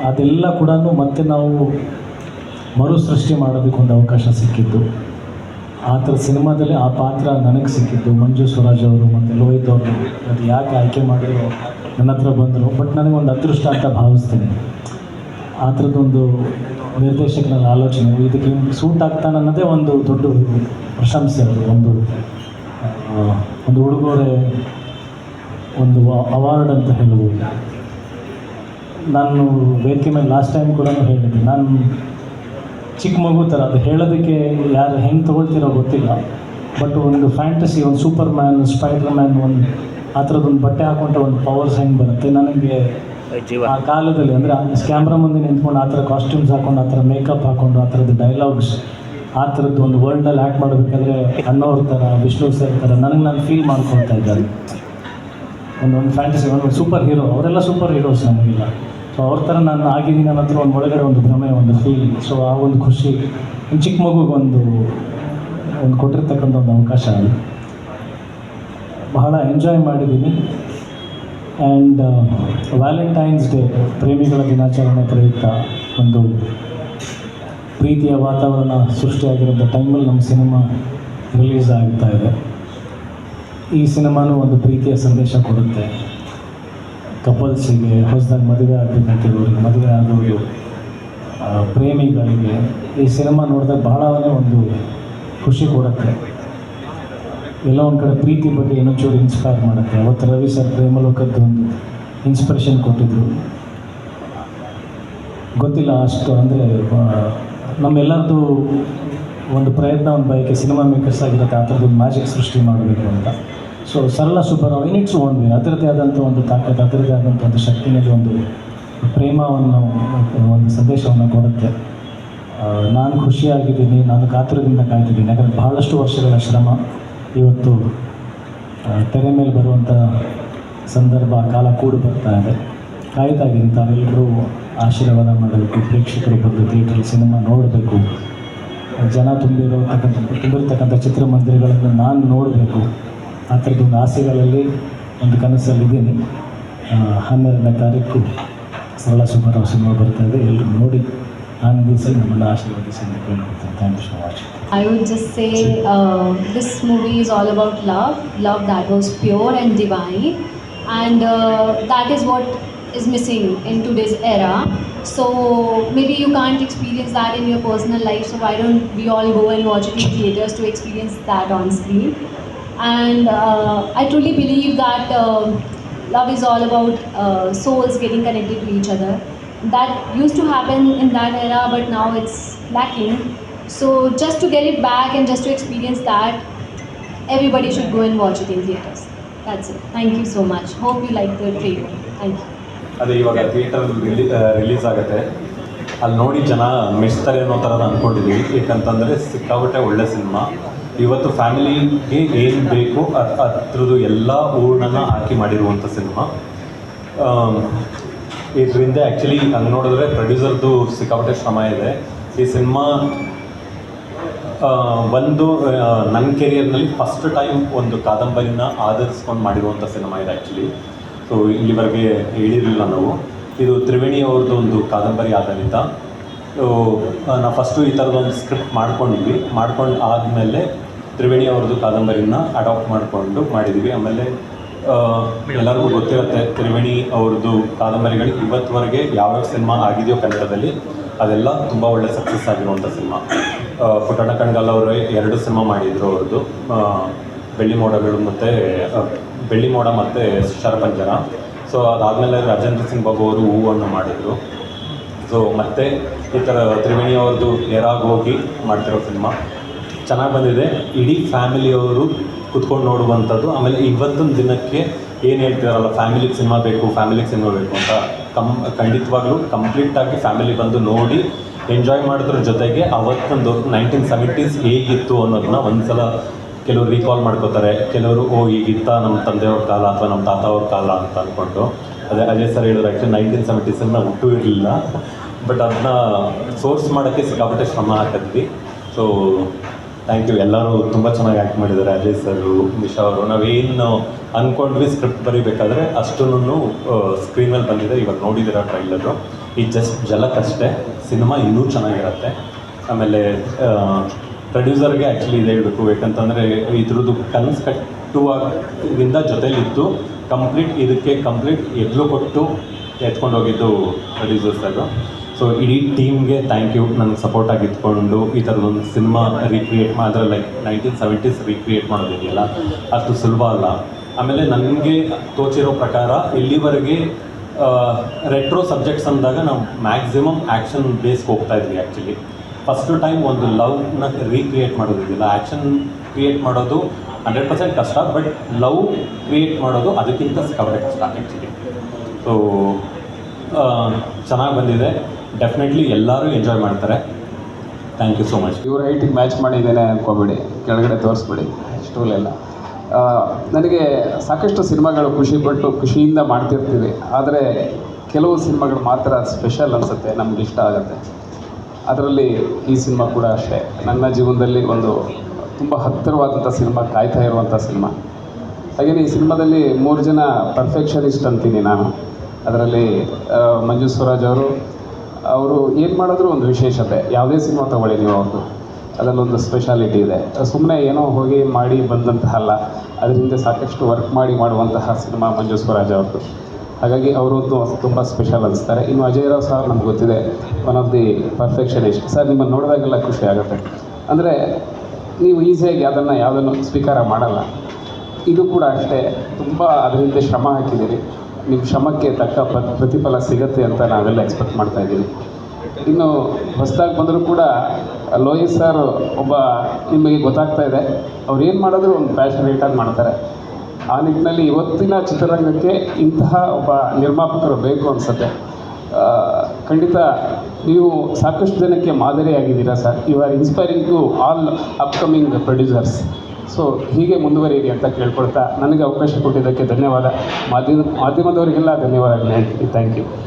ಅದೆಲ್ಲ ಕೂಡ ಮತ್ತೆ ನಾವು ಮರುಸೃಷ್ಟಿ ಮಾಡೋದಕ್ಕೆ ಒಂದು ಅವಕಾಶ ಸಿಕ್ಕಿದ್ದು. ಆ ಥರ ಸಿನಿಮಾದಲ್ಲಿ ಆ ಪಾತ್ರ ನನಗೆ ಸಿಕ್ಕಿದ್ದು. ಮಂಜು ಸ್ವರಾಜ್ ಅವರು ಮತ್ತು ಲೋಹಿತ್ ಅವರು ಅದು ಯಾಕೆ ಆಯ್ಕೆ ಮಾಡಿದ್ರು ನನ್ನ ಹತ್ರ ಬಂದರು. ಬಟ್ ನನಗೊಂದು ಅದೃಷ್ಟ ಅಂತ ಭಾವಿಸ್ತೀನಿ. ಆ ಥರದ್ದೊಂದು ನಿರ್ದೇಶಕನ ಆಲೋಚನೆ ಇದಕ್ಕೆ ಹಿಂಗೆ ಸೂಟ್ ಆಗ್ತಾನೆ ಅನ್ನೋದೇ ಒಂದು ದೊಡ್ಡ ಪ್ರಶಂಸೆ. ಅದು ಒಂದು ಉಡುಗೊರೆ, ಒಂದು ಅವಾರ್ಡ್ ಅಂತ ಹೇಳ್ಬೋದು. ನಾನು ವೇದಿಕೆ ಮೇಲೆ ಲಾಸ್ಟ್ ಟೈಮ್ ಕೂಡ ಹೇಳಿದ್ದೆ, ನಾನು ಚಿಕ್ಕ ಮಗು ಥರ. ಅದು ಹೇಳೋದಕ್ಕೆ ಯಾರು ಹೆಂಗೆ ತೊಗೊಳ್ತಿರೋ ಗೊತ್ತಿಲ್ಲ. ಬಟ್ ಒಂದು ಫ್ಯಾಂಟಸಿ, ಒಂದು ಸೂಪರ್ ಮ್ಯಾನ್, ಸ್ಪೈಡರ್ ಮ್ಯಾನ್, ಒಂದು ಆ ಥರದ್ದೊಂದು ಬಟ್ಟೆ ಹಾಕೊಂಡ್ರೆ ಒಂದು ಪವರ್ಸ್ ಹೆಂಗೆ ಬರುತ್ತೆ ನನಗೆ ಆ ಕಾಲದಲ್ಲಿ. ಅಂದರೆ ಕ್ಯಾಮ್ರಾ ಮುಂದೆ ನಿಂತ್ಕೊಂಡು ಆ ಥರ ಕಾಸ್ಟ್ಯೂಮ್ಸ್ ಹಾಕೊಂಡು, ಆ ಥರ ಮೇಕಪ್ ಹಾಕ್ಕೊಂಡು, ಆ ಥರದ್ದು ಡೈಲಾಗ್ಸ್, ಆ ಥರದ್ದು ಒಂದು ವರ್ಲ್ಡಲ್ಲಿ ಆ್ಯಕ್ಟ್ ಮಾಡಬೇಕಾದ್ರೆ ಅಣ್ಣವ್ರ ಥರ, ವಿಷ್ಣು ಸರ್ ಥರ ನಾನು ಫೀಲ್ ಮಾಡ್ಕೊಳ್ತಾ ಇದ್ದಾರೆ. ಒಂದು ಫ್ಯಾಂಟಸಿ, ಒಂದು ಸೂಪರ್ ಹೀರೋ. ಅವರೆಲ್ಲ ಸೂಪರ್ ಹೀರೋಸ್ ನಮಗಿಲ್ಲ. ಸೊ ಅವ್ರ ಥರ ನಾನು ಆಗಿದ್ದೀನಿ ನನ್ನ ಹತ್ರ ಒಂದು ಒಳಗಡೆ ಒಂದು ಭ್ರಮೆ, ಒಂದು ಫೀಲಿಂಗ್. ಸೊ ಆ ಒಂದು ಖುಷಿ ಒಂದು ಚಿಕ್ಕ ಮಗುಗೆ ಒಂದು ಕೊಟ್ಟಿರ್ತಕ್ಕಂಥ ಒಂದು ಅವಕಾಶ ಅದು. ಬಹಳ ಎಂಜಾಯ್ ಮಾಡಿದ್ದೀನಿ. ಆ್ಯಂಡ್ ವ್ಯಾಲೆಂಟೈನ್ಸ್ ಡೇ, ಪ್ರೇಮಿಗಳ ದಿನಾಚರಣೆ ಪ್ರಯುಕ್ತ ಒಂದು ಪ್ರೀತಿಯ ವಾತಾವರಣ ಸೃಷ್ಟಿಯಾಗಿರೋಂಥ ಟೈಮಲ್ಲಿ ನಮ್ಮ ಸಿನಿಮಾ ರಿಲೀಸ್ ಆಗ್ತಾ ಇದೆ. ಈ ಸಿನಿಮಾನೂ ಒಂದು ಪ್ರೀತಿಯ ಸಂದೇಶ ಕೊಡುತ್ತೆ. ಕಪಲ್ಸಿಗೆ, ಹೊಸದಾಗಿ ಮದುವೆ ಆಗಬೇಕಂತಿರೋರಿಗೆ, ಮದುವೆ ಆಗೋರು, ಪ್ರೇಮಿಗಳಿಗೆ ಈ ಸಿನಿಮಾ ನೋಡಿದಾಗ ಬಹಳನೇ ಒಂದು ಖುಷಿ ಕೊಡುತ್ತೆ. ಎಲ್ಲೋ ಒಂದು ಕಡೆ ಪ್ರೀತಿ ಬಗ್ಗೆ ಇನ್ನೊಂಚೂರು ಇನ್ಸ್ಪೈರ್ ಮಾಡುತ್ತೆ. ಅವತ್ತು ರವಿ ಸರ್ ಪ್ರೇಮಲೋಕದ್ದು ಒಂದು ಇನ್ಸ್ಪಿರೇಷನ್ ಕೊಟ್ಟಿದ್ದರು. ಗೊತ್ತಿಲ್ಲ ಅಷ್ಟು, ಅಂದರೆ ನಮ್ಮೆಲ್ಲರದ್ದು ಒಂದು ಪ್ರಯತ್ನ, ಒಂದು ಬಯಕೆ ಸಿನಿಮಾ ಮೇಕರ್ಸ್ ಆಗಿರುತ್ತೆ ಆ ಥರದ್ದು ಒಂದು ಮ್ಯಾಜಿಕ್ ಸೃಷ್ಟಿ ಮಾಡಬೇಕು ಅಂತ. ಸೊ ಸರಳ ಸುಬ್ಬರಾವ್ ಇನಿಟ್ಸ್ ಓನ್ ವೇ, ಅದರದ್ದೇ ಆದಂಥ ಒಂದು ತಾಕತ್ತು, ಅದರದ್ದೇ ಆದಂಥ ಒಂದು ಶಕ್ತಿನಲ್ಲಿ ಒಂದು ಪ್ರೇಮವನ್ನು, ಒಂದು ಸಂದೇಶವನ್ನು ಕೊಡುತ್ತೆ. ನಾನು ಖುಷಿಯಾಗಿದ್ದೀನಿ, ನಾನು ಕಾತುರದಿಂದ ಕಾಯ್ತಿದ್ದೀನಿ. ಯಾಕಂದರೆ ಬಹಳಷ್ಟು ವರ್ಷಗಳ ಶ್ರಮ ಇವತ್ತು ತೆರೆ ಮೇಲೆ ಬರುವಂಥ ಸಂದರ್ಭ, ಕಾಲ ಕೂಡಿ ಬರ್ತಾ ಇದೆ. ಕಾಯ್ತಾಗಿದ್ದೀನಿ ತಾವೆಲ್ಲರೂ ಆಶೀರ್ವಾದ ಮಾಡಬೇಕು, ಪ್ರೇಕ್ಷಕರು ಬಂದು ಥಿಯೇಟ್ರಲ್ಲಿ ಸಿನಿಮಾ ನೋಡಬೇಕು, ಜನ ತುಂಬಿರ್ತಕ್ಕಂಥ ಚಿತ್ರಮಂದಿರಗಳನ್ನು ನಾನು ನೋಡಬೇಕು. ಆ ಥರದ್ದೊಂದು ಆಸೆಗಳಲ್ಲಿ, ಒಂದು ಕನಸಲ್ಲಿದ್ದೀನಿ. 12ನೇ ತಾರೀಕು ಸರಳ ಸುಬ್ಬರಾವ್ ಸಿನಿಮಾ ಬರ್ತಾ ಇದೆ. ಎಲ್ಲರೂ ನೋಡಿ ಆನಂದಿಸಿ, ನಮ್ಮನ್ನು ಆಶೀರ್ವದಿಸಿ ಅಂತ ಕೇಳ್ಕೊಳ್ತೀನಿ. Thank you so much. I would just say this movie is all about love that was pure and divine, and that is what is missing in today's era. So maybe you can't experience that in your personal life, so why don't we all go and watch it in theaters to experience that on screen. And I truly believe that love is all about souls getting connected to each other. That used to happen in that era, but now it's lacking. So just to get it back and just to experience that, everybody should go and watch it in theaters. That's it. Thank you so much. Hope you like the trailer. Thank you. ಅದೇ ಇವಾಗ theatre release ಆಗುತ್ತೆ, ಅಲ್ಲಿ ನೋಡಿ ಜನ ಮೆಚ್ತಾರೆ ಅನ್ನೋ ಥರದ ಅಂದ್ಕೊಂಡಿದ್ದೀವಿ. ಏಕಂತಂದರೆ ಸಿಕ್ಕಾಪಟ್ಟೆ ಒಳ್ಳೆ ಸಿನಿಮಾ. ಇವತ್ತು ಫ್ಯಾಮಿಲಿಗೆ ಏನು ಬೇಕು ಅದ್ರದ್ದು ಎಲ್ಲ ಹೂರ್ಣನ ಹಾಕಿ ಮಾಡಿರುವಂಥ ಸಿನಿಮಾ. ಇದರಿಂದ ಆ್ಯಕ್ಚುಲಿ ಹಂಗೆ ನೋಡಿದ್ರೆ ಪ್ರೊಡ್ಯೂಸರ್ದು ಸಿಕ್ಕಾಪಟ್ಟೆ ಶ್ರಮ ಇದೆ. ಈ ಸಿನಿಮಾ ಒಂದು ನನ್ನ ಕೆರಿಯರ್ನಲ್ಲಿ ಫಸ್ಟ್ ಟೈಮ್ ಒಂದು ಕಾದಂಬರಿನ ಆಧರಿಸ್ಕೊಂಡು ಮಾಡಿರುವಂಥ ಸಿನಿಮಾ ಇದೆ ಆ್ಯಕ್ಚುಲಿ. ಸೊ ಇಲ್ಲಿವರೆಗೆ ಹೇಳಿರಲಿಲ್ಲ ನಾವು. ಇದು ತ್ರಿವೇಣಿ ಅವ್ರದ್ದು ಒಂದು ಕಾದಂಬರಿ ಆಧಾರಿತ. ನಾವು ಫಸ್ಟು ಈ ಥರದೊಂದು ಸ್ಕ್ರಿಪ್ಟ್ ಮಾಡ್ಕೊಂಡು ಆದಮೇಲೆ ತ್ರಿವೇಣಿ ಅವ್ರದ್ದು ಕಾದಂಬರಿನ ಅಡಾಪ್ಟ್ ಮಾಡಿಕೊಂಡು ಮಾಡಿದ್ದೀವಿ. ಆಮೇಲೆ ಎಲ್ಲರಿಗೂ ಗೊತ್ತಿರುತ್ತೆ ತ್ರಿವೇಣಿ ಅವ್ರದ್ದು ಕಾದಂಬರಿಗಳು ಇವತ್ತುವರೆಗೆ ಯಾವ್ಯಾವ ಸಿನಿಮಾ ಆಗಿದೆಯೋ ಕನ್ನಡದಲ್ಲಿ ಅದೆಲ್ಲ ತುಂಬ ಒಳ್ಳೆ ಸಕ್ಸಸ್ ಆಗಿರುವಂಥ ಸಿನಿಮಾ. ಪುಟ್ಟಣ್ಣ ಕಣಗಾಲ್ ಅವರು 2 ಸಿನಿಮಾ ಮಾಡಿದರು ಅವ್ರದ್ದು, ಬೆಳ್ಳಿ ಮೋಡ ಮತ್ತು ಶರಪಂಜರ. ಸೊ ಅದಾದಮೇಲೆ ರಾಜೇಂದ್ರ ಸಿಂಗ್ ಬಾಬು ಅವರು ಹೂವನ್ನು ಮಾಡಿದರು. ಸೊ ಮತ್ತು ಈ ಥರ ತ್ರಿವೇಣಿ ಅವ್ರದ್ದು ಏರಾಗಿ ಹೋಗಿ ಮಾಡ್ತಿರೋ ಸಿನಿಮಾ ಚೆನ್ನಾಗಿ ಬಂದಿದೆ. ಇಡೀ ಫ್ಯಾಮಿಲಿಯವರು ಕುತ್ಕೊಂಡು ನೋಡುವಂಥದ್ದು. ಆಮೇಲೆ ಇವತ್ತಿನ ದಿನಕ್ಕೆ ಏನು ಹೇಳ್ತಿದಾರಲ್ಲ, ಫ್ಯಾಮಿಲಿಗೆ ಸಿನಿಮಾ ಬೇಕು ಅಂತ, ಖಂಡಿತವಾಗ್ಲೂ ಕಂಪ್ಲೀಟಾಗಿ ಫ್ಯಾಮಿಲಿ ಬಂದು ನೋಡಿ ಎಂಜಾಯ್ ಮಾಡೋದ್ರ ಜೊತೆಗೆ ಅವತ್ತೊಂದು 1970s ಹೇಗಿತ್ತು ಅನ್ನೋದನ್ನ ಒಂದು ಸಲ ಕೆಲವರು ರೀಕಾಲ್ ಮಾಡ್ಕೋತಾರೆ. ಕೆಲವರು ಈಗಿತ್ತ ನಮ್ಮ ತಂದೆಯವ್ರ ಕಾಲ ಅಥವಾ ನಮ್ಮ ತಾತ ಅವ್ರ ಕಾಲ ಅಂತ ಅಂದ್ಕೊಂಡು. ಅದೇ ಸರ್ ಹೇಳಿದ್ರು, ಆ್ಯಕ್ಚುಲಿ 1970s ನಾವು ಹುಟ್ಟು ಇರಲಿಲ್ಲ, ಬಟ್ ಅದನ್ನ ಸೋರ್ಸ್ ಮಾಡೋಕ್ಕೆ ಸಿಕ್ಕಾಪಟ್ಟೆ ಶ್ರಮ ಹಾಕಿದ್ವಿ. So thank you. ಎಲ್ಲರೂ ತುಂಬ ಚೆನ್ನಾಗಿ ಆ್ಯಕ್ಟ್ ಮಾಡಿದ್ದಾರೆ. ಅಜಯ್ ಸರು, ನಿಶಾ ಅವರು. ನಾವೇನು ಅಂದ್ಕೊಂಡ್ವಿ ಸ್ಕ್ರಿಪ್ಟ್ ಬರೀಬೇಕಾದ್ರೆ ಅಷ್ಟೂ ಸ್ಕ್ರೀನಲ್ಲಿ ಬಂದಿದೆ. ಇವಾಗ ನೋಡಿದ್ದೀರ ಟ್ರೈಲರು. ಈ ಜಸ್ಟ್ ಜಲಕ್ಕಷ್ಟೇ, ಸಿನಿಮಾ ಇನ್ನೂ ಚೆನ್ನಾಗಿರುತ್ತೆ. ಆಮೇಲೆ ಪ್ರೊಡ್ಯೂಸರ್ಗೆ ಆ್ಯಕ್ಚುಲಿ ಇದು ಹೇಳಬೇಕು, ಯಾಕಂತಂದರೆ ಇದ್ರದ್ದು ಕನಸು ಕಟ್ಟುವಾಗಿಂದ ಜೊತೆಲಿದ್ದು ಇದಕ್ಕೆ ಕಂಪ್ಲೀಟ್ ಎಗ್ಲು ಕೊಟ್ಟು ಎತ್ಕೊಂಡು ಹೋಗಿದ್ದು ಪ್ರೊಡ್ಯೂಸರ್ಸ್ ಅದು. ಸೊ ಇಡೀ ಟೀಮ್ಗೆ ಥ್ಯಾಂಕ್ ಯು, ನನಗೆ ಸಪೋರ್ಟಾಗಿ ಇಟ್ಕೊಂಡು ಈ ಥರದೊಂದು ಸಿನಿಮಾ ರೀಕ್ರಿಯೇಟ್ ಮಾಡಿದ್ರೆ, ಲೈಕ್ 1970s ರೀಕ್ರಿಯೇಟ್ ಮಾಡೋದಿದೆಯಲ್ಲ, ಅಷ್ಟು ಸುಲಭ ಅಲ್ಲ. ಆಮೇಲೆ ನನಗೆ ತೋಚಿರೋ ಪ್ರಕಾರ ಇಲ್ಲಿವರೆಗೆ ರೆಟ್ರೋ ಸಬ್ಜೆಕ್ಟ್ಸ್ ಅಂದಾಗ ನಾವು ಮ್ಯಾಕ್ಸಿಮಮ್ ಆ್ಯಕ್ಷನ್ ಬೇಸ್ಗೆ ಹೋಗ್ತಾ ಇದ್ವಿ. ಆ್ಯಕ್ಚುಲಿ ಫಸ್ಟು ಟೈಮ್ ಒಂದು ಲವ್ನ ರೀಕ್ರಿಯೇಟ್ ಮಾಡೋದಿದೆಯಲ್ಲ, ಆ್ಯಕ್ಷನ್ ಕ್ರಿಯೇಟ್ ಮಾಡೋದು 100% ಕಷ್ಟ, ಬಟ್ ಲವ್ ಕ್ರಿಯೇಟ್ ಮಾಡೋದು ಅದಕ್ಕಿಂತ ಸಿಕ್ಕಾಪಟ್ಟೆ ಕಷ್ಟ ಆ್ಯಕ್ಚುಲಿ. ಸೊ ಚೆನ್ನಾಗಿ ಬಂದಿದೆ, ಡೆಫಿನೆಟ್ಲಿ ಎಲ್ಲರೂ ಎಂಜಾಯ್ ಮಾಡ್ತಾರೆ. Thank you so much. ಇವ್ರ ಹೈಟಿಗೆ ಮ್ಯಾಚ್ ಮಾಡಿದ್ದೇನೆ ಅಂದ್ಕೊಬೇಡಿ, ಕೆಳಗಡೆ ತೋರಿಸ್ಬೇಡಿ, ಸ್ಟೂಲೆಲ್ಲ. ನನಗೆ ಸಾಕಷ್ಟು ಸಿನಿಮಾಗಳು ಖುಷಿಯಿಂದ ಮಾಡ್ತಿರ್ತೀವಿ, ಆದರೆ ಕೆಲವು ಸಿನಿಮಾಗಳು ಮಾತ್ರ ಸ್ಪೆಷಲ್ ಅನಿಸುತ್ತೆ, ನಮ್ಗೆ ಇಷ್ಟ ಆಗುತ್ತೆ. ಅದರಲ್ಲಿ ಈ ಸಿನಿಮಾ ಕೂಡ ಅಷ್ಟೇ. ನನ್ನ ಜೀವನದಲ್ಲಿ ಒಂದು ತುಂಬ ಹತ್ತಿರವಾದಂಥ ಸಿನಿಮಾ, ಕಾಯ್ತಾ ಇರುವಂಥ ಸಿನಿಮಾ. ಹಾಗೆಯೇ ಈ ಸಿನಿಮಾದಲ್ಲಿ 3 ಜನ ಪರ್ಫೆಕ್ಷನಿಸ್ಟ್ ಅಂತೀನಿ ನಾನು. ಅದರಲ್ಲಿ ಮಂಜು ಸ್ವರಾಜ್ ಅವರು ಏನು ಮಾಡಿದ್ರು ಒಂದು ವಿಶೇಷತೆ. ಯಾವುದೇ ಸಿನಿಮಾ ತೊಗೊಳ್ಳಿ ನೀವು ಅವ್ರದ್ದು, ಅದರಲ್ಲೊಂದು ಸ್ಪೆಷಾಲಿಟಿ ಇದೆ. ಸುಮ್ಮನೆ ಏನೋ ಹೋಗಿ ಮಾಡಿ ಬಂದಂತಹ ಅಲ್ಲ, ಅದರಿಂದ ಸಾಕಷ್ಟು ವರ್ಕ್ ಮಾಡಿ ಮಾಡುವಂತಹ ಸಿನಿಮಾ ಮಂಜು ಸ್ವರಾಜ್ ಅವ್ರದ್ದು. ಹಾಗಾಗಿ ಅವರದ್ದು ತುಂಬ ಸ್ಪೆಷಲ್ ಅನಿಸ್ತಾರೆ. ಇನ್ನು ಅಜಯ್ ರಾವ್ ಸರ್ ನಮ್ಗೆ ಗೊತ್ತಿದೆ, one of the perfectionist. Sir ನಿಮ್ಮನ್ನು ನೋಡಿದಾಗೆಲ್ಲ ಖುಷಿ ಆಗುತ್ತೆ. ಅಂದರೆ ನೀವು ಈಸಿಯಾಗಿ ಯಾವುದನ್ನು ಸ್ವೀಕಾರ ಮಾಡಲ್ಲ. ಇದು ಕೂಡ ಅಷ್ಟೇ, ತುಂಬ ಅದರಿಂದ ಶ್ರಮ ಹಾಕಿದ್ದೀರಿ. ನಿಮ್ಮ ಶ್ರಮಕ್ಕೆ ತಕ್ಕ ಪ್ರತಿಫಲ ಸಿಗುತ್ತೆ ಅಂತ ನಾವೆಲ್ಲ ಎಕ್ಸ್ಪೆಕ್ಟ್ ಮಾಡ್ತಾಯಿದ್ದೀವಿ. ಇನ್ನು ಹೊಸದಾಗಿ ಬಂದರೂ ಕೂಡ ಲೋಹಿತ್ ಸರ್ ಒಬ್ಬ ನಿಮಗೆ ಗೊತ್ತಾಗ್ತಾ ಇದೆ, ಅವ್ರು ಏನು ಮಾಡಿದ್ರು ಒಂದು ಪ್ಯಾಷನೇಟಾಗಿ ಮಾಡ್ತಾರೆ. ಆ ನಿಟ್ಟಿನಲ್ಲಿ ಇವತ್ತಿನ ಚಿತ್ರರಂಗಕ್ಕೆ ಇಂತಹ ಒಬ್ಬ ನಿರ್ಮಾಪಕರು ಬೇಕು ಅನಿಸುತ್ತೆ. ಖಂಡಿತ ನೀವು ಸಾಕಷ್ಟು ಜನಕ್ಕೆ ಮಾದರಿಯಾಗಿದ್ದೀರಾ sir. You are inspiring to all upcoming producers. So ಹೀಗೆ ಮುಂದುವರಿಯಿರಿ ಅಂತ ಕೇಳ್ಕೊಳ್ತಾ, ನನಗೆ ಅವಕಾಶ ಕೊಟ್ಟಿದ್ದಕ್ಕೆ ಧನ್ಯವಾದ. ಮಾಧ್ಯಮದವರಿಗೆಲ್ಲ ಧನ್ಯವಾದಗಳು ಹೇಳ್ತೀನಿ. Thank you.